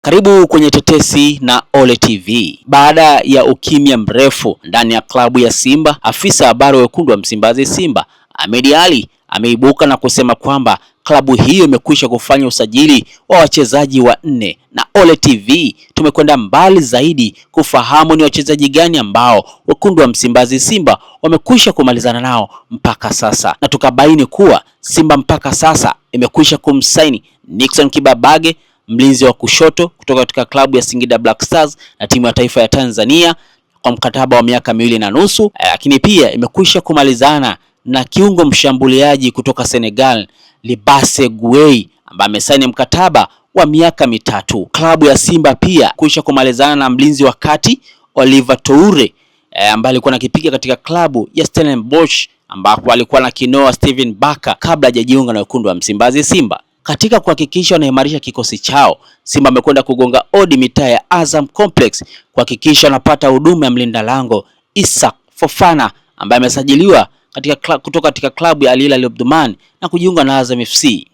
Karibu kwenye Tetesi na Ole TV. Baada ya ukimya mrefu ndani ya klabu ya Simba, afisa habari wa wekundu wa Msimbazi Simba, Ahmed Ally ameibuka na kusema kwamba klabu hiyo imekwisha kufanya usajili wa wachezaji wanne, na Ole TV tumekwenda mbali zaidi kufahamu ni wachezaji gani ambao wekundu wa Msimbazi Simba wamekwisha kumalizana nao mpaka sasa, na tukabaini kuwa Simba mpaka sasa imekwisha kumsaini Nixon Kibabage, mlinzi wa kushoto kutoka katika klabu ya Singida Black Stars na timu ya taifa ya Tanzania kwa mkataba wa miaka 2.5, lakini pia imekwisha kumalizana na kiungo mshambuliaji kutoka Senegal Libase Gueye ambaye amesaini mkataba wa miaka 3. Klabu ya Simba pia kwisha kumalizana na mlinzi wa kati Oliver Toure ambaye alikuwa anakipiga katika klabu ya Stellenbosch ambapo alikuwa na kinoa Steven Baka kabla hajajiunga na wekundu wa Msimbazi Simba. Katika kuhakikisha wanaimarisha kikosi chao, Simba amekwenda kugonga odi mitaa ya Azam Complex kuhakikisha wanapata huduma ya mlinda lango Issa Fofana ambaye amesajiliwa kutoka katika klabu ya Al Hilal Omdurman na kujiunga na Azam FC.